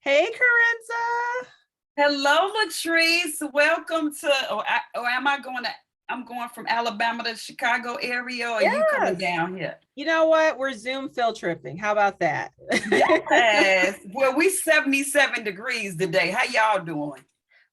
Hey, Corinza. Hello, Latrice. Welcome to, or am I going to, I'm going from Alabama to Chicago area, or are you coming Yes. down here? You know what? We're Zoom field tripping. How about that? Yes. Well, we 77 degrees today. How y'all doing?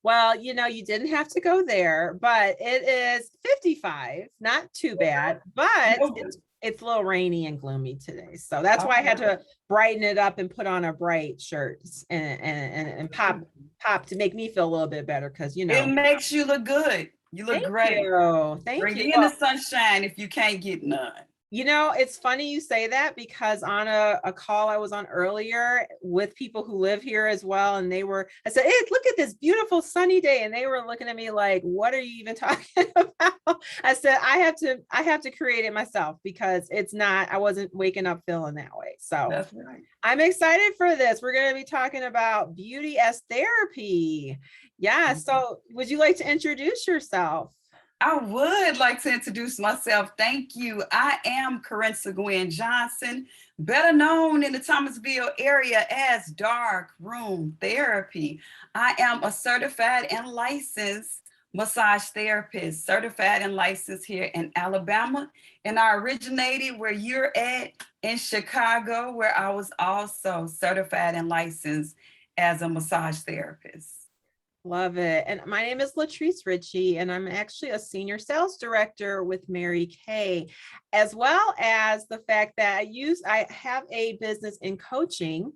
Well, you didn't have to go there, but it is 55. Not too bad, but No. it's a little rainy and gloomy today. So that's why I had Oh, to brighten it up and put on a bright shirt and pop to make me feel a little bit better because it makes you look good. You look thank great. you. Thank Bring you. in the Well, sunshine if you can't get none. It's funny you say that because on a call I was on earlier with people who live here as well, and I said, hey, look at this beautiful sunny day. And they were looking at me like, what are you even talking about? I said, I have to create it myself because I wasn't waking up feeling that way. So That's right. I'm excited for this. We're going to be talking about beauty as therapy. Yeah. So would you like to introduce yourself? I would like to introduce myself. Thank you. I am Corinza Gwen Johnson, better known in the Thomasville area as Dark Room Therapy. I am a certified and licensed massage therapist, certified and licensed here in Alabama. And I originated where you're at in Chicago, where I was also certified and licensed as a massage therapist. Love it. And my name is Latrice Ritchie, and I'm actually a senior sales director with Mary Kay, as well as the fact that I have a business in coaching.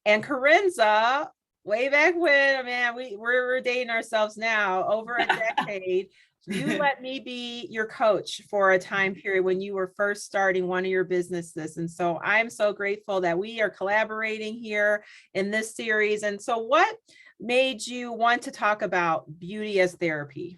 And Corinza, way back when, man, we're dating ourselves now, over a decade. You let me be your coach for a time period when you were first starting one of your businesses. And so I'm so grateful that we are collaborating here in this series. And so what made you want to talk about beauty as therapy?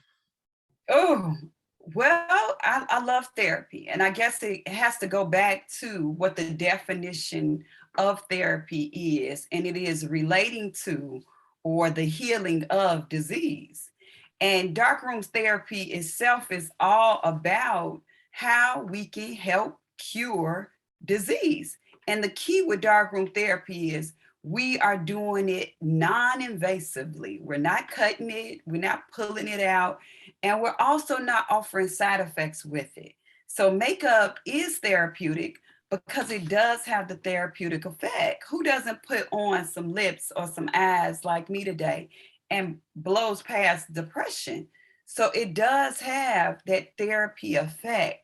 Oh, well, I love therapy. And I guess it has to go back to what the definition of therapy is, and it is relating to or the healing of disease. And darkroom therapy itself is all about how we can help cure disease. And the key with darkroom therapy is we are doing it non-invasively. We're not cutting it, we're not pulling it out, and we're also not offering side effects with it. So makeup is therapeutic because it does have the therapeutic effect. Who doesn't put on some lips or some eyes like me today and blows past depression? So it does have that therapy effect.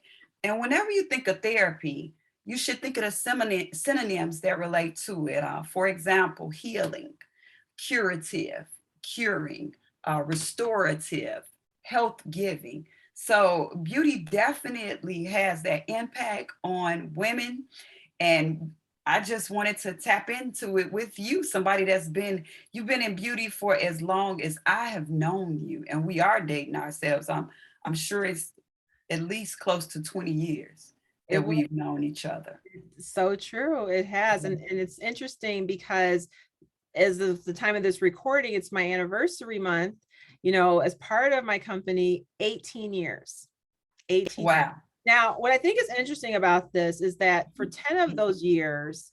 And whenever you think of therapy, you should think of the synonyms that relate to it. For example, healing, curative, curing, restorative, health giving. So beauty definitely has that impact on women. And I just wanted to tap into it with you, somebody you've been in beauty for as long as I have known you, and we are dating ourselves. I'm sure it's at least close to 20 years It that was we've known each other. so true. It has. And it's interesting because as of the time of this recording, it's my anniversary month, as part of my company, 18 years. 18 years. Wow. Now, what I think is interesting about this is that for 10 of those years,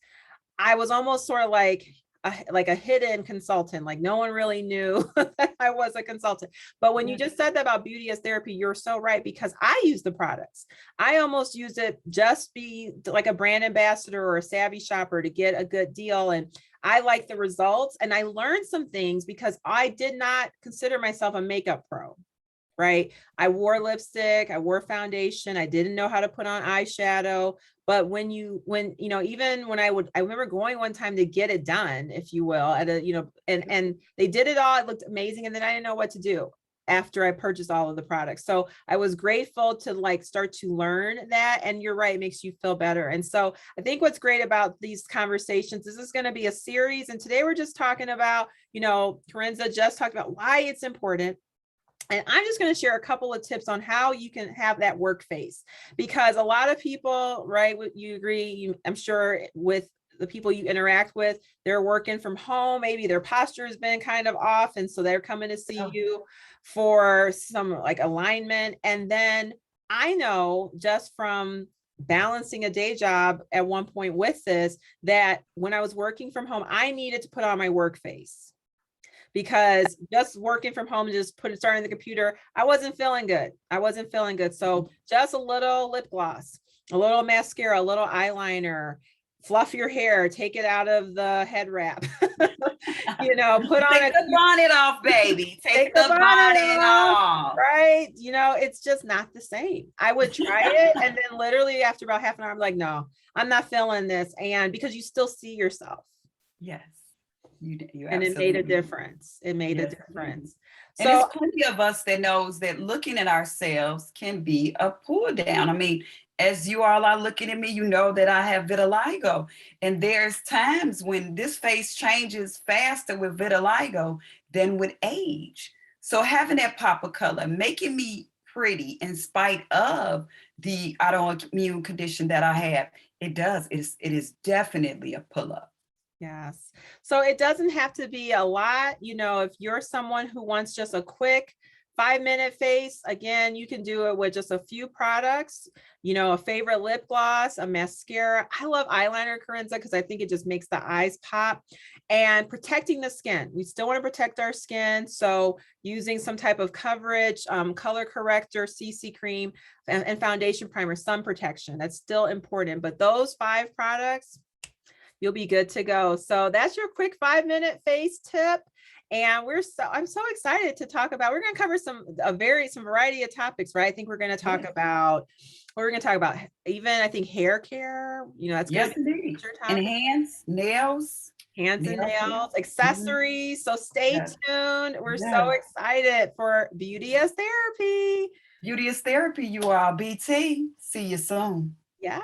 I was almost sort of like a hidden consultant, like no one really knew that I was a consultant. But when you just said that about beauty as therapy, you're so right, because I use the products. I almost use it just be like a brand ambassador or a savvy shopper to get a good deal. And I like the results, and I learned some things because I did not consider myself a makeup pro. Right. I wore lipstick, I wore foundation, I didn't know how to put on eyeshadow. But even when I remember going one time to get it done, if you will, at and they did it all, it looked amazing. And then I didn't know what to do after I purchased all of the products. So I was grateful to start to learn that. And you're right, it makes you feel better. And so I think what's great about these conversations, this is going to be a series. And today we're just talking about, Corinza just talked about why it's important. And I'm just going to share a couple of tips on how you can have that work face, because a lot of people, right, you agree, I'm sure with the people you interact with, they're working from home, maybe their posture has been kind of off, and so they're coming to see you for some alignment. And then I know just from balancing a day job at one point with this, that when I was working from home, I needed to put on my work face, because just working from home, just starting the computer, I wasn't feeling good. I wasn't feeling good. So just a little lip gloss, a little mascara, a little eyeliner, fluff your hair, take it out of the head wrap, you know, put on Take the bonnet off, baby. Take the bonnet off. right? You know, it's just not the same. I would try it, and then literally after about half an hour, I'm like, no, I'm not feeling this. And because you still see yourself. Yes. You And it made a difference. It made a Yes. difference. And So there's plenty of us that knows that looking at ourselves can be a pull down. I mean, as you all are looking at me, you know that I have vitiligo. And there's times when this face changes faster with vitiligo than with age. So having that pop of color, making me pretty in spite of the autoimmune condition that I have, it does. It is definitely a pull up. yes. So it doesn't have to be a lot. You know, if you're someone who wants just a quick 5-minute face, again, you can do it with just a few products, you know, a favorite lip gloss, a mascara. I love eyeliner, Corinza, because I think it just makes the eyes pop. And protecting the skin. We still want to protect our skin. So using some type of coverage, color corrector, CC cream, and foundation primer, sun protection. That's still important. But those 5 products, you'll be good to go. So that's your quick 5-minute face tip. And I'm so excited to talk about, we're going to cover some variety of topics, right? I think we're going to talk about, even, I think, hair care, you know, that's Yes, going to be indeed. a future And topic. Hands and nails, nails, accessories. So stay Yes. tuned. We're so Yes. excited for Beauty as Therapy. Beauty is therapy, you all. BT. See you soon. Yes.